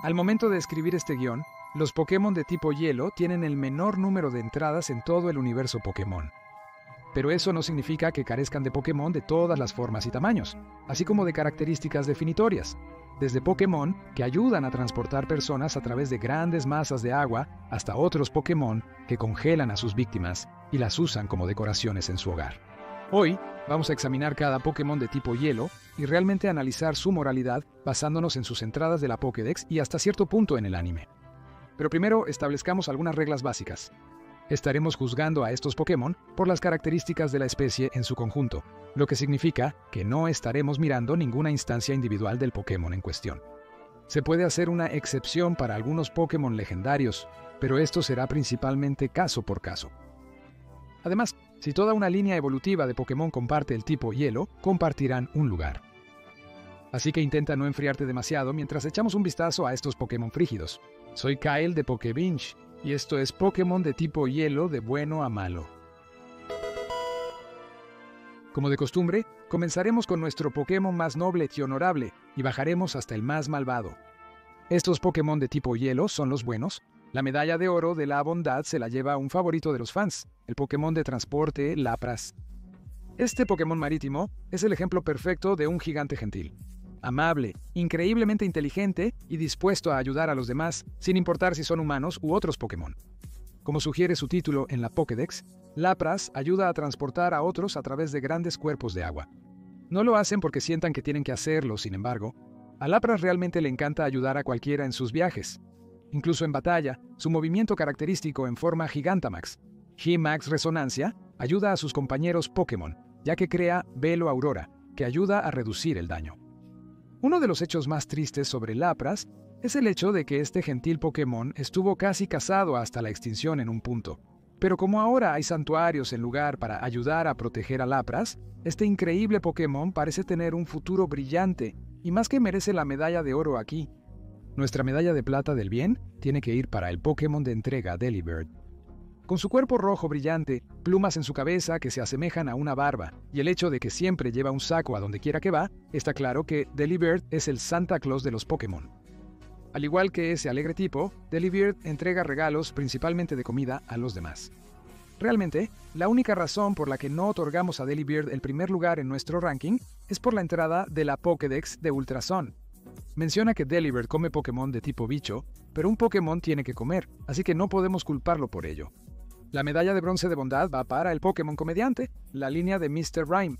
Al momento de escribir este guión, los Pokémon de tipo hielo tienen el menor número de entradas en todo el universo Pokémon. Pero eso no significa que carezcan de Pokémon de todas las formas y tamaños, así como de características definitorias, desde Pokémon que ayudan a transportar personas a través de grandes masas de agua hasta otros Pokémon que congelan a sus víctimas y las usan como decoraciones en su hogar. Hoy vamos a examinar cada Pokémon de tipo hielo y realmente analizar su moralidad basándonos en sus entradas de la Pokédex y hasta cierto punto en el anime. Pero primero establezcamos algunas reglas básicas. Estaremos juzgando a estos Pokémon por las características de la especie en su conjunto, lo que significa que no estaremos mirando ninguna instancia individual del Pokémon en cuestión. Se puede hacer una excepción para algunos Pokémon legendarios, pero esto será principalmente caso por caso. Además, si toda una línea evolutiva de Pokémon comparte el tipo hielo, compartirán un lugar. Así que intenta no enfriarte demasiado mientras echamos un vistazo a estos Pokémon frígidos. Soy Kyle de Pokébinge, y esto es Pokémon de tipo hielo de bueno a malo. Como de costumbre, comenzaremos con nuestro Pokémon más noble y honorable, y bajaremos hasta el más malvado. Estos Pokémon de tipo hielo son los buenos. La medalla de oro de la bondad se la lleva un favorito de los fans, el Pokémon de transporte Lapras. Este Pokémon marítimo es el ejemplo perfecto de un gigante gentil. Amable, increíblemente inteligente y dispuesto a ayudar a los demás, sin importar si son humanos u otros Pokémon. Como sugiere su título en la Pokédex, Lapras ayuda a transportar a otros a través de grandes cuerpos de agua. No lo hacen porque sientan que tienen que hacerlo, sin embargo. A Lapras realmente le encanta ayudar a cualquiera en sus viajes. Incluso en batalla, su movimiento característico en forma Gigantamax, G-Max Resonancia, ayuda a sus compañeros Pokémon, ya que crea Velo Aurora, que ayuda a reducir el daño. Uno de los hechos más tristes sobre Lapras es el hecho de que este gentil Pokémon estuvo casi cazado hasta la extinción en un punto. Pero como ahora hay santuarios en lugar para ayudar a proteger a Lapras, este increíble Pokémon parece tener un futuro brillante y más que merece la medalla de oro aquí. Nuestra medalla de plata del bien tiene que ir para el Pokémon de entrega Delibird. Con su cuerpo rojo brillante, plumas en su cabeza que se asemejan a una barba, y el hecho de que siempre lleva un saco a donde quiera que va, está claro que Delibird es el Santa Claus de los Pokémon. Al igual que ese alegre tipo, Delibird entrega regalos principalmente de comida a los demás. Realmente, la única razón por la que no otorgamos a Delibird el primer lugar en nuestro ranking es por la entrada de la Pokédex de Ultrason. Menciona que Delibird come Pokémon de tipo bicho, pero un Pokémon tiene que comer, así que no podemos culparlo por ello. La medalla de bronce de bondad va para el Pokémon comediante, la línea de Mr. Rime.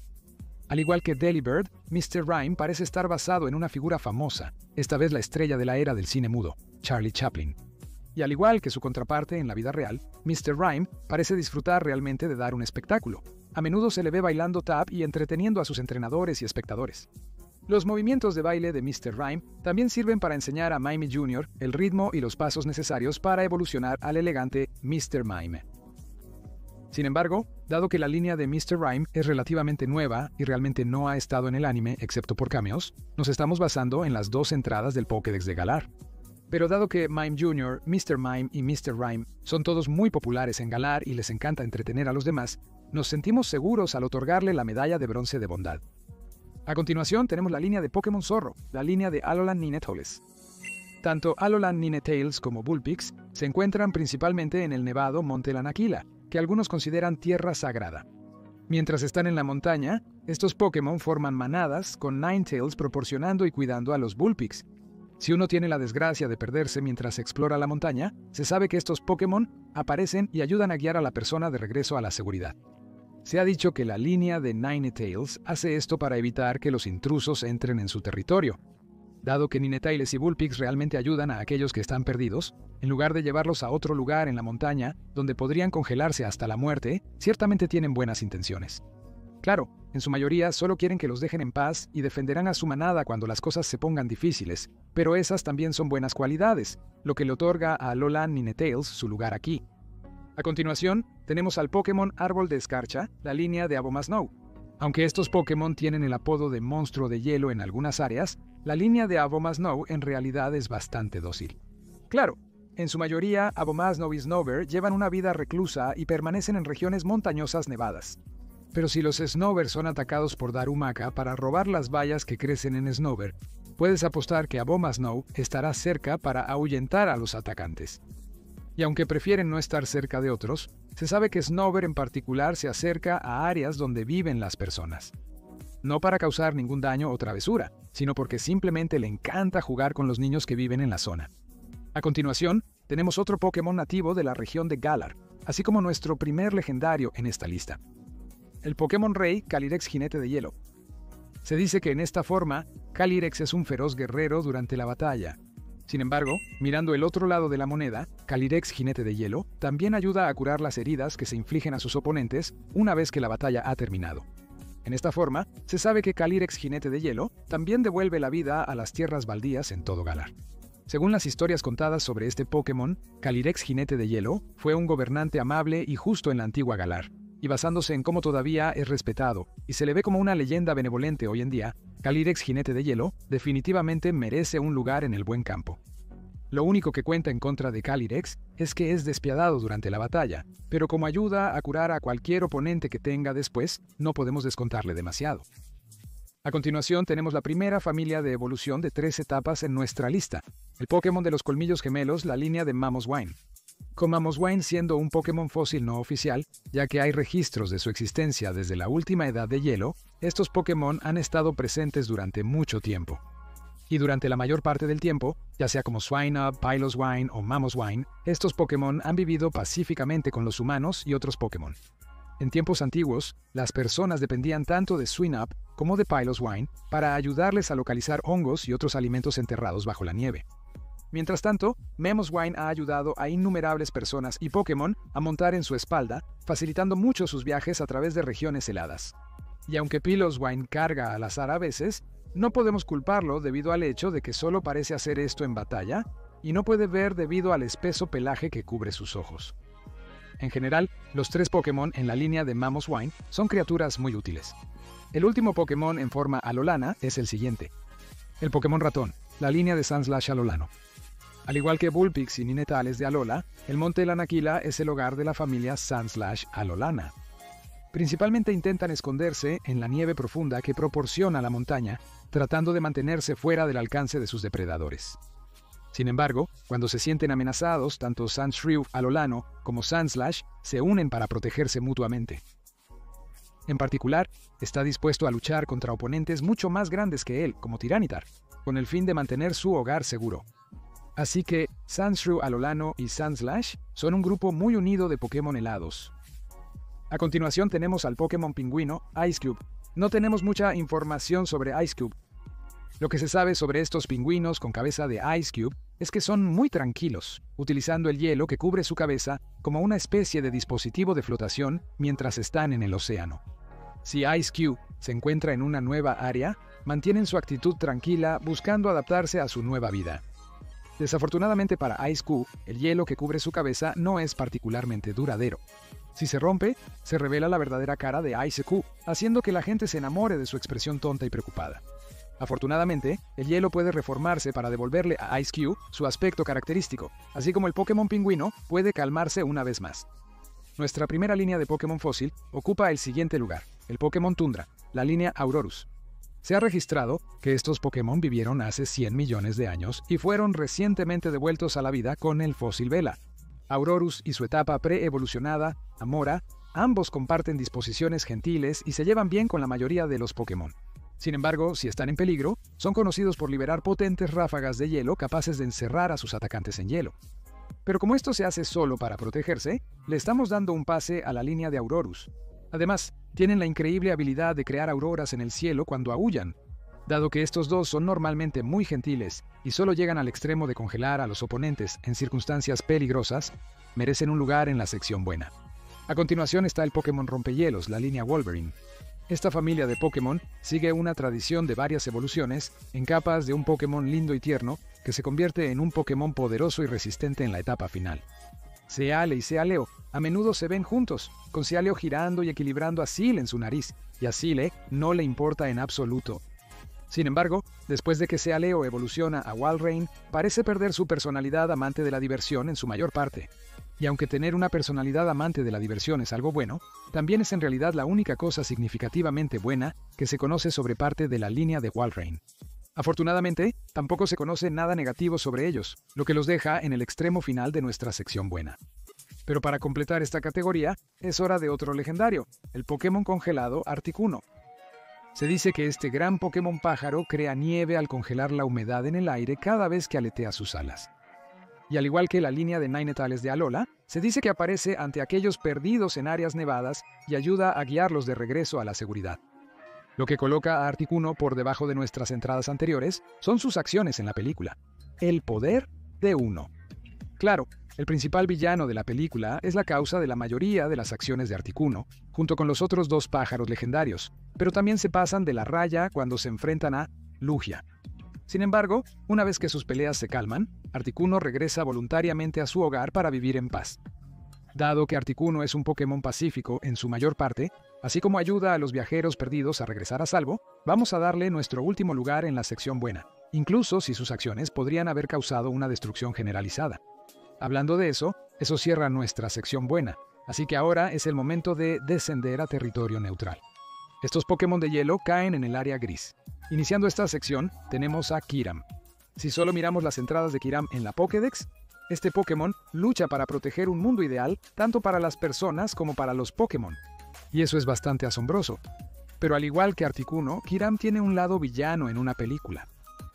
Al igual que Delibird, Mr. Rime parece estar basado en una figura famosa, esta vez la estrella de la era del cine mudo, Charlie Chaplin. Y al igual que su contraparte en la vida real, Mr. Rime parece disfrutar realmente de dar un espectáculo. A menudo se le ve bailando tap y entreteniendo a sus entrenadores y espectadores. Los movimientos de baile de Mr. Rime también sirven para enseñar a Mime Jr. el ritmo y los pasos necesarios para evolucionar al elegante Mr. Mime. Sin embargo, dado que la línea de Mr. Rime es relativamente nueva y realmente no ha estado en el anime excepto por cameos, nos estamos basando en las dos entradas del Pokédex de Galar. Pero dado que Mime Jr., Mr. Mime y Mr. Rime son todos muy populares en Galar y les encanta entretener a los demás, nos sentimos seguros al otorgarle la medalla de bronce de bondad. A continuación tenemos la línea de Pokémon Zorro, la línea de Alolan Ninetales. Tanto Alolan Ninetales como Vulpix se encuentran principalmente en el nevado Monte Lanakila, que algunos consideran tierra sagrada. Mientras están en la montaña, estos Pokémon forman manadas con Ninetales proporcionando y cuidando a los Vulpix. Si uno tiene la desgracia de perderse mientras explora la montaña, se sabe que estos Pokémon aparecen y ayudan a guiar a la persona de regreso a la seguridad. Se ha dicho que la línea de Ninetales hace esto para evitar que los intrusos entren en su territorio. Dado que Ninetales y Vulpix realmente ayudan a aquellos que están perdidos, en lugar de llevarlos a otro lugar en la montaña, donde podrían congelarse hasta la muerte, ciertamente tienen buenas intenciones. Claro, en su mayoría solo quieren que los dejen en paz y defenderán a su manada cuando las cosas se pongan difíciles, pero esas también son buenas cualidades, lo que le otorga a Alolan Ninetales su lugar aquí. A continuación, tenemos al Pokémon Árbol de Escarcha, la línea de Abomasnow. Aunque estos Pokémon tienen el apodo de monstruo de hielo en algunas áreas, la línea de Abomasnow en realidad es bastante dócil. Claro, en su mayoría Abomasnow y Snover llevan una vida reclusa y permanecen en regiones montañosas nevadas. Pero si los Snover son atacados por Darumaka para robar las bayas que crecen en Snover, puedes apostar que Abomasnow estará cerca para ahuyentar a los atacantes. Y aunque prefieren no estar cerca de otros, se sabe que Snover en particular se acerca a áreas donde viven las personas. No para causar ningún daño o travesura, sino porque simplemente le encanta jugar con los niños que viven en la zona. A continuación, tenemos otro Pokémon nativo de la región de Galar, así como nuestro primer legendario en esta lista. El Pokémon Rey Calyrex Jinete de Hielo. Se dice que en esta forma, Calyrex es un feroz guerrero durante la batalla. Sin embargo, mirando el otro lado de la moneda, Calyrex Jinete de Hielo también ayuda a curar las heridas que se infligen a sus oponentes una vez que la batalla ha terminado. En esta forma, se sabe que Calyrex Jinete de Hielo también devuelve la vida a las tierras baldías en todo Galar. Según las historias contadas sobre este Pokémon, Calyrex Jinete de Hielo fue un gobernante amable y justo en la antigua Galar, y basándose en cómo todavía es respetado y se le ve como una leyenda benevolente hoy en día, Calyrex Jinete de Hielo definitivamente merece un lugar en el buen campo. Lo único que cuenta en contra de Calyrex es que es despiadado durante la batalla, pero como ayuda a curar a cualquier oponente que tenga después, no podemos descontarle demasiado. A continuación tenemos la primera familia de evolución de 3 etapas en nuestra lista, el Pokémon de los colmillos gemelos, la línea de Mamoswine. Con Mamoswine siendo un Pokémon fósil no oficial, ya que hay registros de su existencia desde la última edad de hielo, estos Pokémon han estado presentes durante mucho tiempo. Y durante la mayor parte del tiempo, ya sea como Swinub, Piloswine o Mamoswine, estos Pokémon han vivido pacíficamente con los humanos y otros Pokémon. En tiempos antiguos, las personas dependían tanto de Swinub como de Piloswine para ayudarles a localizar hongos y otros alimentos enterrados bajo la nieve. Mientras tanto, Mamoswine ha ayudado a innumerables personas y Pokémon a montar en su espalda, facilitando mucho sus viajes a través de regiones heladas. Y aunque Piloswine carga al azar a veces, no podemos culparlo debido al hecho de que solo parece hacer esto en batalla y no puede ver debido al espeso pelaje que cubre sus ojos. En general, los 3 Pokémon en la línea de Mamoswine son criaturas muy útiles. El último Pokémon en forma Alolana es el siguiente. El Pokémon Ratón, la línea de Sandslash Alolano. Al igual que Vulpix y Ninetales de Alola, el monte Lanakila es el hogar de la familia Sandslash Alolana. Principalmente intentan esconderse en la nieve profunda que proporciona la montaña, tratando de mantenerse fuera del alcance de sus depredadores. Sin embargo, cuando se sienten amenazados, tanto Sandshrew Alolano como Sandslash se unen para protegerse mutuamente. En particular, está dispuesto a luchar contra oponentes mucho más grandes que él, como Tyranitar, con el fin de mantener su hogar seguro. Así que Sandshrew Alolano y Sandslash son un grupo muy unido de Pokémon helados. A continuación tenemos al Pokémon Pingüino, Ice Cube. No tenemos mucha información sobre Ice Cube. Lo que se sabe sobre estos pingüinos con cabeza de Ice Cube es que son muy tranquilos, utilizando el hielo que cubre su cabeza como una especie de dispositivo de flotación mientras están en el océano. Si Ice Cube se encuentra en una nueva área, mantienen su actitud tranquila buscando adaptarse a su nueva vida. Desafortunadamente para Ice Cube, el hielo que cubre su cabeza no es particularmente duradero. Si se rompe, se revela la verdadera cara de Ice Cube, haciendo que la gente se enamore de su expresión tonta y preocupada. Afortunadamente, el hielo puede reformarse para devolverle a Ice Cube su aspecto característico, así como el Pokémon Pingüino puede calmarse una vez más. Nuestra primera línea de Pokémon fósil ocupa el siguiente lugar, el Pokémon Tundra, la línea Aurorus. Se ha registrado que estos Pokémon vivieron hace 100 millones de años y fueron recientemente devueltos a la vida con el fósil Vela. Aurorus y su etapa pre-evolucionada, Amora, ambos comparten disposiciones gentiles y se llevan bien con la mayoría de los Pokémon. Sin embargo, si están en peligro, son conocidos por liberar potentes ráfagas de hielo capaces de encerrar a sus atacantes en hielo. Pero como esto se hace solo para protegerse, le estamos dando un pase a la línea de Aurorus. Además, tienen la increíble habilidad de crear auroras en el cielo cuando aúllan. Dado que estos dos son normalmente muy gentiles y solo llegan al extremo de congelar a los oponentes en circunstancias peligrosas, merecen un lugar en la sección buena. A continuación está el Pokémon Rompehielos, la línea Wolverine. Esta familia de Pokémon sigue una tradición de varias evoluciones en capas de un Pokémon lindo y tierno que se convierte en un Pokémon poderoso y resistente en la etapa final. Seale y Sealeo a menudo se ven juntos, con Sealeo girando y equilibrando a Seel en su nariz, y a Seale no le importa en absoluto. Sin embargo, después de que Sealeo evoluciona a Walrein, parece perder su personalidad amante de la diversión en su mayor parte. Y aunque tener una personalidad amante de la diversión es algo bueno, también es en realidad la única cosa significativamente buena que se conoce sobre parte de la línea de Walrein. Afortunadamente, tampoco se conoce nada negativo sobre ellos, lo que los deja en el extremo final de nuestra sección buena. Pero para completar esta categoría, es hora de otro legendario, el Pokémon congelado Articuno. Se dice que este gran Pokémon pájaro crea nieve al congelar la humedad en el aire cada vez que aletea sus alas. Y al igual que la línea de Ninetales de Alola, se dice que aparece ante aquellos perdidos en áreas nevadas y ayuda a guiarlos de regreso a la seguridad. Lo que coloca a Articuno por debajo de nuestras entradas anteriores son sus acciones en la película. El poder de uno. Claro, el principal villano de la película es la causa de la mayoría de las acciones de Articuno, junto con los otros dos pájaros legendarios, pero también se pasan de la raya cuando se enfrentan a Lugia. Sin embargo, una vez que sus peleas se calman, Articuno regresa voluntariamente a su hogar para vivir en paz. Dado que Articuno es un Pokémon pacífico en su mayor parte, así como ayuda a los viajeros perdidos a regresar a salvo, vamos a darle nuestro último lugar en la sección buena, incluso si sus acciones podrían haber causado una destrucción generalizada. Hablando de eso cierra nuestra sección buena, así que ahora es el momento de descender a territorio neutral. Estos Pokémon de hielo caen en el área gris. Iniciando esta sección, tenemos a Kyurem. Si solo miramos las entradas de Kyurem en la Pokédex, este Pokémon lucha para proteger un mundo ideal tanto para las personas como para los Pokémon. Y eso es bastante asombroso. Pero al igual que Articuno, Kyurem tiene un lado villano en una película.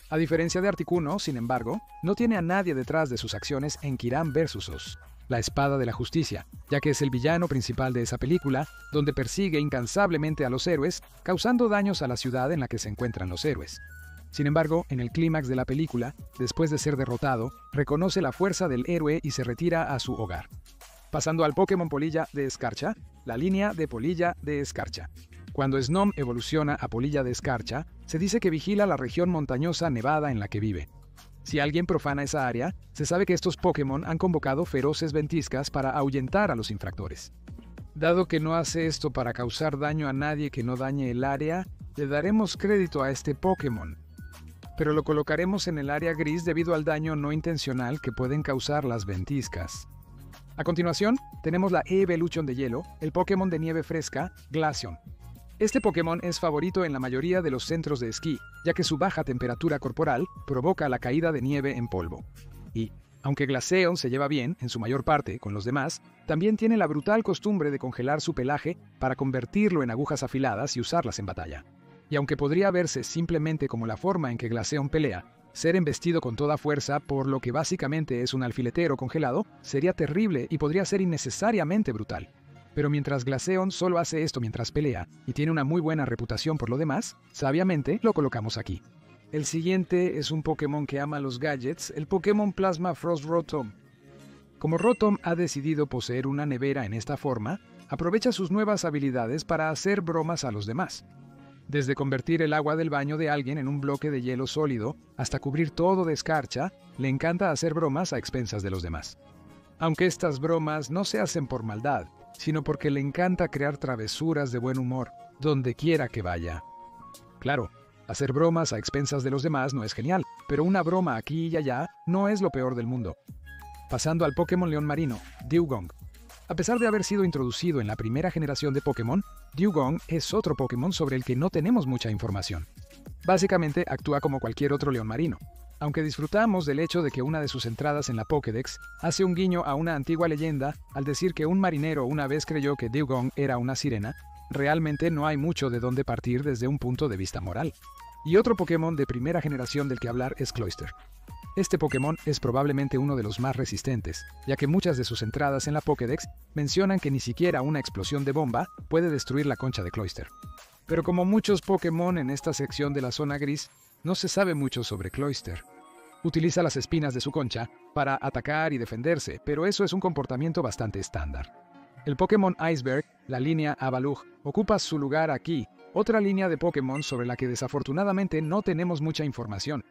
A diferencia de Articuno, sin embargo, no tiene a nadie detrás de sus acciones en Kyurem vs. Oz, la espada de la justicia, ya que es el villano principal de esa película, donde persigue incansablemente a los héroes, causando daños a la ciudad en la que se encuentran los héroes. Sin embargo, en el clímax de la película, después de ser derrotado, reconoce la fuerza del héroe y se retira a su hogar. Pasando al Pokémon Polilla de Escarcha, la línea de Polilla de Escarcha. Cuando Snom evoluciona a Polilla de Escarcha, se dice que vigila la región montañosa nevada en la que vive. Si alguien profana esa área, se sabe que estos Pokémon han convocado feroces ventiscas para ahuyentar a los infractores. Dado que no hace esto para causar daño a nadie que no dañe el área, le daremos crédito a este Pokémon. Pero lo colocaremos en el área gris debido al daño no intencional que pueden causar las ventiscas. A continuación, tenemos la Evolution de hielo, el Pokémon de nieve fresca, Glaceon. Este Pokémon es favorito en la mayoría de los centros de esquí, ya que su baja temperatura corporal provoca la caída de nieve en polvo. Y, aunque Glaceon se lleva bien, en su mayor parte, con los demás, también tiene la brutal costumbre de congelar su pelaje para convertirlo en agujas afiladas y usarlas en batalla. Y aunque podría verse simplemente como la forma en que Glaceon pelea, ser embestido con toda fuerza por lo que básicamente es un alfiletero congelado, sería terrible y podría ser innecesariamente brutal. Pero mientras Glaceon solo hace esto mientras pelea y tiene una muy buena reputación por lo demás, sabiamente lo colocamos aquí. El siguiente es un Pokémon que ama los gadgets, el Pokémon Plasma Frost Rotom. Como Rotom ha decidido poseer una nevera en esta forma, aprovecha sus nuevas habilidades para hacer bromas a los demás. Desde convertir el agua del baño de alguien en un bloque de hielo sólido hasta cubrir todo de escarcha, le encanta hacer bromas a expensas de los demás. Aunque estas bromas no se hacen por maldad, sino porque le encanta crear travesuras de buen humor, donde quiera que vaya. Claro, hacer bromas a expensas de los demás no es genial, pero una broma aquí y allá no es lo peor del mundo. Pasando al Pokémon León Marino, Dewgong. A pesar de haber sido introducido en la primera generación de Pokémon, Dewgong es otro Pokémon sobre el que no tenemos mucha información. Básicamente actúa como cualquier otro león marino. Aunque disfrutamos del hecho de que una de sus entradas en la Pokédex hace un guiño a una antigua leyenda al decir que un marinero una vez creyó que Dewgong era una sirena, realmente no hay mucho de dónde partir desde un punto de vista moral. Y otro Pokémon de primera generación del que hablar es Cloyster. Este Pokémon es probablemente uno de los más resistentes, ya que muchas de sus entradas en la Pokédex mencionan que ni siquiera una explosión de bomba puede destruir la concha de Cloyster. Pero como muchos Pokémon en esta sección de la zona gris, no se sabe mucho sobre Cloyster. Utiliza las espinas de su concha para atacar y defenderse, pero eso es un comportamiento bastante estándar. El Pokémon Iceberg, la línea Avalugg, ocupa su lugar aquí, otra línea de Pokémon sobre la que desafortunadamente no tenemos mucha información.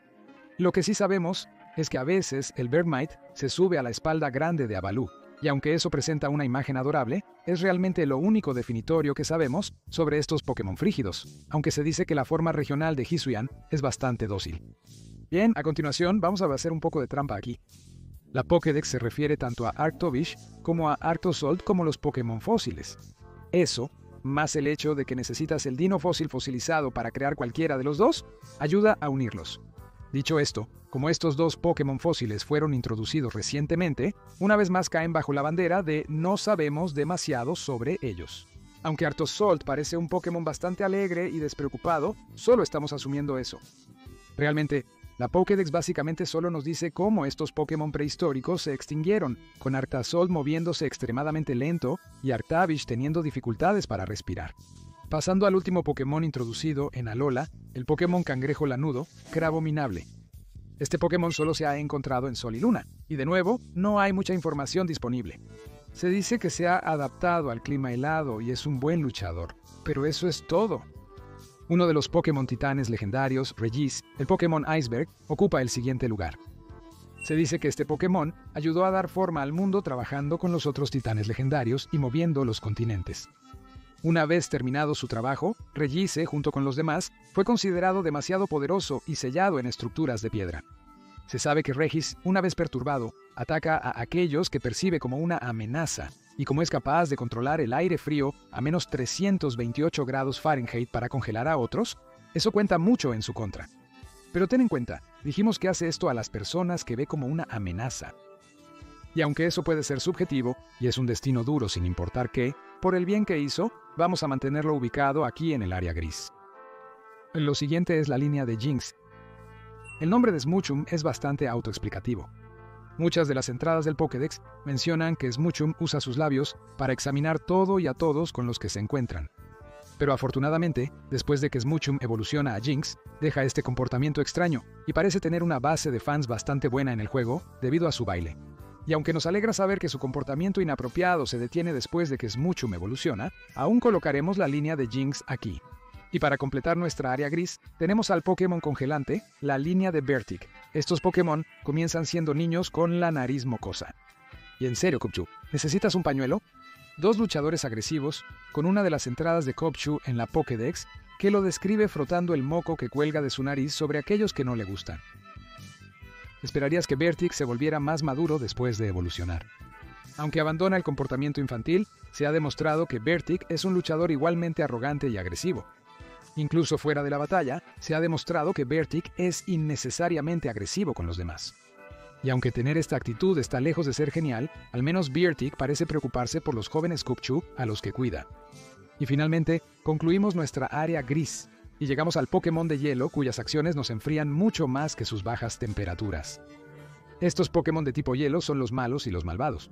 Lo que sí sabemos es que a veces el Bergmite se sube a la espalda grande de Avalugg, y aunque eso presenta una imagen adorable, es realmente lo único definitorio que sabemos sobre estos Pokémon frígidos, aunque se dice que la forma regional de Hisuian es bastante dócil. Bien, a continuación vamos a hacer un poco de trampa aquí. La Pokédex se refiere tanto a Arctovish como a Arctozolt como los Pokémon fósiles. Eso más el hecho de que necesitas el dino fósil fosilizado para crear cualquiera de los dos, ayuda a unirlos. Dicho esto, como estos dos Pokémon fósiles fueron introducidos recientemente, una vez más caen bajo la bandera de no sabemos demasiado sobre ellos. Aunque Artosolt parece un Pokémon bastante alegre y despreocupado, solo estamos asumiendo eso. Realmente, la Pokédex básicamente solo nos dice cómo estos Pokémon prehistóricos se extinguieron, con Arctozolt moviéndose extremadamente lento y Arctavish teniendo dificultades para respirar. Pasando al último Pokémon introducido en Alola, el Pokémon Cangrejo Lanudo, Crabominable. Este Pokémon solo se ha encontrado en Sol y Luna, y de nuevo, no hay mucha información disponible. Se dice que se ha adaptado al clima helado y es un buen luchador, pero eso es todo. Uno de los Pokémon titanes legendarios, Regis, el Pokémon Iceberg, ocupa el siguiente lugar. Se dice que este Pokémon ayudó a dar forma al mundo trabajando con los otros titanes legendarios y moviendo los continentes. Una vez terminado su trabajo, Regis, junto con los demás, fue considerado demasiado poderoso y sellado en estructuras de piedra. Se sabe que Regis, una vez perturbado, ataca a aquellos que percibe como una amenaza, y como es capaz de controlar el aire frío a menos 328 grados Fahrenheit para congelar a otros, eso cuenta mucho en su contra. Pero ten en cuenta, dijimos que hace esto a las personas que ve como una amenaza. Y aunque eso puede ser subjetivo, y es un destino duro sin importar qué, por el bien que hizo, vamos a mantenerlo ubicado aquí en el área gris. Lo siguiente es la línea de Jynx. El nombre de Smoochum es bastante autoexplicativo. Muchas de las entradas del Pokédex mencionan que Smoochum usa sus labios para examinar todo y a todos con los que se encuentran. Pero afortunadamente, después de que Smoochum evoluciona a Jynx, deja este comportamiento extraño y parece tener una base de fans bastante buena en el juego debido a su baile. Y aunque nos alegra saber que su comportamiento inapropiado se detiene después de que Smoochum evoluciona, aún colocaremos la línea de Jynx aquí. Y para completar nuestra área gris, tenemos al Pokémon congelante, la línea de Bertic. Estos Pokémon comienzan siendo niños con la nariz mocosa. Y en serio, Cubchoo, ¿necesitas un pañuelo? Dos luchadores agresivos, con una de las entradas de Cubchoo en la Pokédex, que lo describe frotando el moco que cuelga de su nariz sobre aquellos que no le gustan. Esperarías que Bertic se volviera más maduro después de evolucionar. Aunque abandona el comportamiento infantil, se ha demostrado que Bertic es un luchador igualmente arrogante y agresivo. Incluso fuera de la batalla, se ha demostrado que Bertic es innecesariamente agresivo con los demás. Y aunque tener esta actitud está lejos de ser genial, al menos Bertic parece preocuparse por los jóvenes Cubchoo a los que cuida. Y finalmente, concluimos nuestra área gris, y llegamos al Pokémon de hielo cuyas acciones nos enfrían mucho más que sus bajas temperaturas. Estos Pokémon de tipo hielo son los malos y los malvados.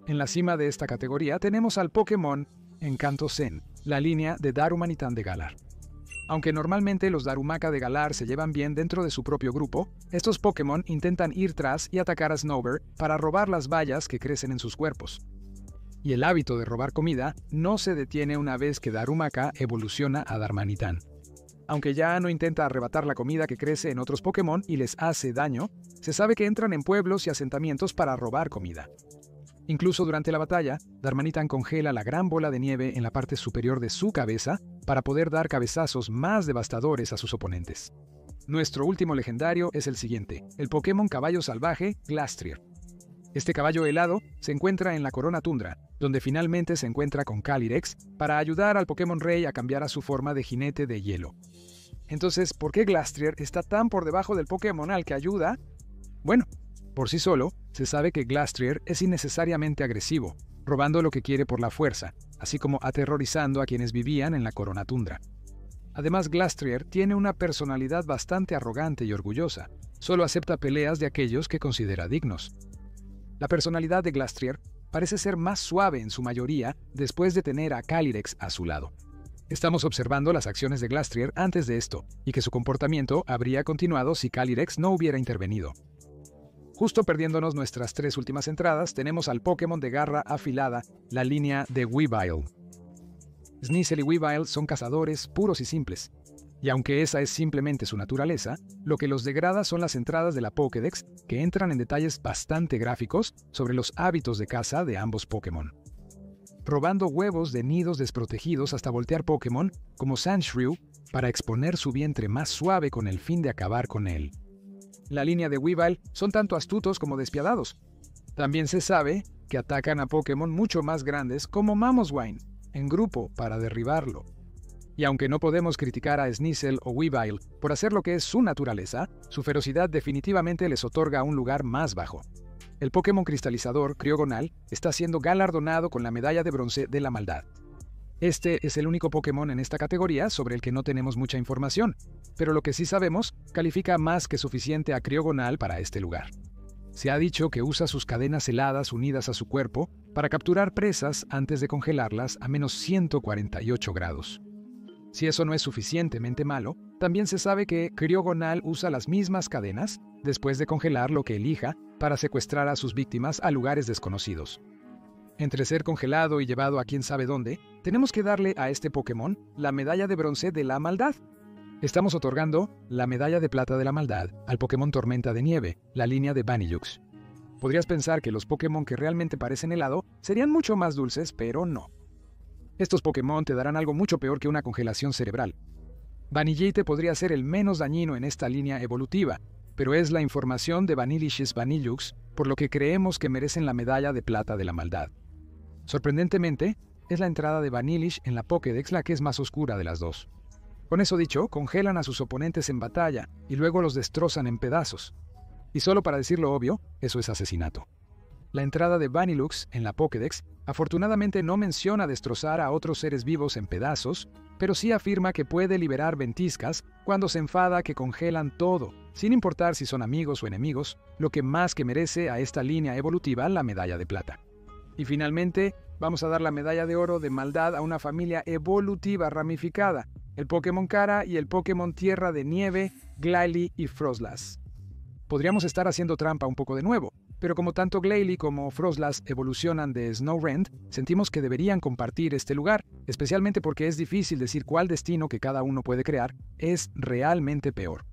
En la cima de esta categoría tenemos al Pokémon Encanto Zen, la línea de Darumanitan de Galar. Aunque normalmente los Darumaka de Galar se llevan bien dentro de su propio grupo, estos Pokémon intentan ir tras y atacar a Snover para robar las bayas que crecen en sus cuerpos. Y el hábito de robar comida no se detiene una vez que Darumaka evoluciona a Darmanitan. Aunque ya no intenta arrebatar la comida que crece en otros Pokémon y les hace daño, se sabe que entran en pueblos y asentamientos para robar comida. Incluso durante la batalla, Darmanitan congela la gran bola de nieve en la parte superior de su cabeza para poder dar cabezazos más devastadores a sus oponentes. Nuestro último legendario es el siguiente, el Pokémon Caballo Salvaje Glastrier. Este caballo helado se encuentra en la Corona Tundra, donde finalmente se encuentra con Calyrex para ayudar al Pokémon Rey a cambiar a su forma de jinete de hielo. Entonces, ¿por qué Glastrier está tan por debajo del Pokémon al que ayuda? Bueno, por sí solo, se sabe que Glastrier es innecesariamente agresivo, robando lo que quiere por la fuerza, así como aterrorizando a quienes vivían en la Corona Tundra. Además, Glastrier tiene una personalidad bastante arrogante y orgullosa. Solo acepta peleas de aquellos que considera dignos. La personalidad de Glastrier parece ser más suave en su mayoría después de tener a Calyrex a su lado. Estamos observando las acciones de Glastrier antes de esto, y que su comportamiento habría continuado si Calyrex no hubiera intervenido. Justo perdiéndonos nuestras tres últimas entradas, tenemos al Pokémon de garra afilada, la línea de Weavile. Sneasel y Weavile son cazadores puros y simples, y aunque esa es simplemente su naturaleza, lo que los degrada son las entradas de la Pokédex que entran en detalles bastante gráficos sobre los hábitos de caza de ambos Pokémon. Robando huevos de nidos desprotegidos hasta voltear Pokémon como Sandshrew para exponer su vientre más suave con el fin de acabar con él. La línea de Weavile son tanto astutos como despiadados. También se sabe que atacan a Pokémon mucho más grandes como Mamoswine, en grupo para derribarlo. Y aunque no podemos criticar a Sneasel o Weavile por hacer lo que es su naturaleza, su ferocidad definitivamente les otorga un lugar más bajo. El Pokémon cristalizador Cryogonal está siendo galardonado con la medalla de bronce de la maldad. Este es el único Pokémon en esta categoría sobre el que no tenemos mucha información, pero lo que sí sabemos califica más que suficiente a Cryogonal para este lugar. Se ha dicho que usa sus cadenas heladas unidas a su cuerpo para capturar presas antes de congelarlas a menos 148 grados. Si eso no es suficientemente malo, también se sabe que Cryogonal usa las mismas cadenas después de congelar lo que elija para secuestrar a sus víctimas a lugares desconocidos. Entre ser congelado y llevado a quién sabe dónde, tenemos que darle a este Pokémon la medalla de bronce de la maldad. Estamos otorgando la medalla de plata de la maldad al Pokémon Tormenta de Nieve, la línea de Vanillux. Podrías pensar que los Pokémon que realmente parecen helado serían mucho más dulces, pero no. Estos Pokémon te darán algo mucho peor que una congelación cerebral. Vanillite podría ser el menos dañino en esta línea evolutiva, pero es la información de Vanillish's Vanillux, por lo que creemos que merecen la medalla de plata de la maldad. Sorprendentemente, es la entrada de Vanillish en la Pokédex la que es más oscura de las dos. Con eso dicho, congelan a sus oponentes en batalla y luego los destrozan en pedazos. Y solo para decir lo obvio, eso es asesinato. La entrada de Vanillux en la Pokédex afortunadamente no menciona destrozar a otros seres vivos en pedazos, pero sí afirma que puede liberar ventiscas cuando se enfada que congelan todo, sin importar si son amigos o enemigos, lo que más que merece a esta línea evolutiva la medalla de plata. Y finalmente, vamos a dar la medalla de oro de maldad a una familia evolutiva ramificada, el Pokémon Cara y el Pokémon Tierra de Nieve, Glalie y Froslass. Podríamos estar haciendo trampa un poco de nuevo, pero como tanto Glalie como Froslass evolucionan de Snorunt, sentimos que deberían compartir este lugar, especialmente porque es difícil decir cuál destino que cada uno puede crear es realmente peor.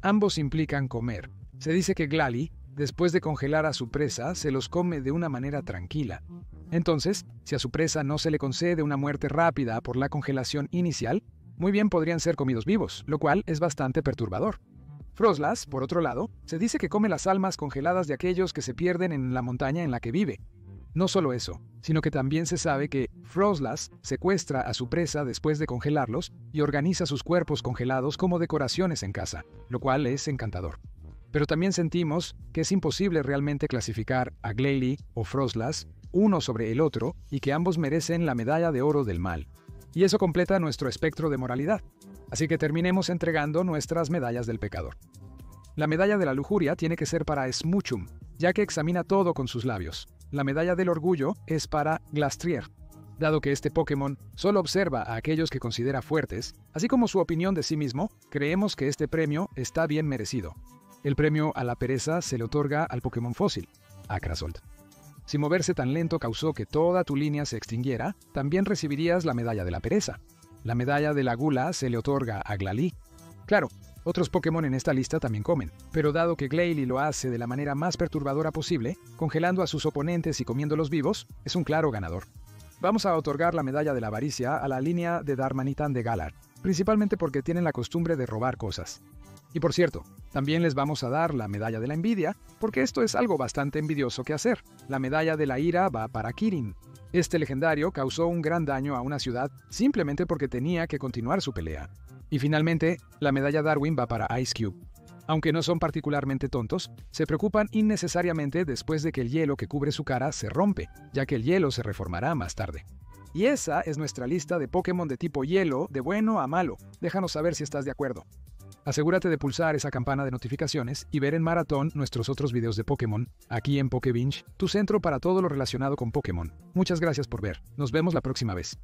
Ambos implican comer. Se dice que Glalie, después de congelar a su presa, se los come de una manera tranquila. Entonces, si a su presa no se le concede una muerte rápida por la congelación inicial, muy bien podrían ser comidos vivos, lo cual es bastante perturbador. Froslass, por otro lado, se dice que come las almas congeladas de aquellos que se pierden en la montaña en la que vive. No solo eso, sino que también se sabe que Froslass secuestra a su presa después de congelarlos y organiza sus cuerpos congelados como decoraciones en casa, lo cual es encantador. Pero también sentimos que es imposible realmente clasificar a Glalie o Froslass uno sobre el otro y que ambos merecen la medalla de oro del mal. Y eso completa nuestro espectro de moralidad. Así que terminemos entregando nuestras medallas del pecador. La medalla de la lujuria tiene que ser para Smoochum, ya que examina todo con sus labios. La medalla del orgullo es para Glastrier, dado que este Pokémon solo observa a aquellos que considera fuertes, así como su opinión de sí mismo, creemos que este premio está bien merecido. El premio a la pereza se le otorga al Pokémon fósil, a Krasold. Si moverse tan lento causó que toda tu línea se extinguiera, también recibirías la medalla de la pereza. La medalla de la gula se le otorga a Glalie. Claro, otros Pokémon en esta lista también comen, pero dado que Glalie lo hace de la manera más perturbadora posible, congelando a sus oponentes y comiéndolos vivos, es un claro ganador. Vamos a otorgar la medalla de la avaricia a la línea de Darmanitan de Galar, principalmente porque tienen la costumbre de robar cosas. Y por cierto, también les vamos a dar la medalla de la envidia, porque esto es algo bastante envidioso que hacer. La medalla de la ira va para Kirin. Este legendario causó un gran daño a una ciudad simplemente porque tenía que continuar su pelea. Y finalmente, la medalla Darwin va para Ice Cube. Aunque no son particularmente tontos, se preocupan innecesariamente después de que el hielo que cubre su cara se rompe, ya que el hielo se reformará más tarde. Y esa es nuestra lista de Pokémon de tipo hielo, de bueno a malo. Déjanos saber si estás de acuerdo. Asegúrate de pulsar esa campana de notificaciones y ver en maratón nuestros otros videos de Pokémon, aquí en PokéBinge, tu centro para todo lo relacionado con Pokémon. Muchas gracias por ver. Nos vemos la próxima vez.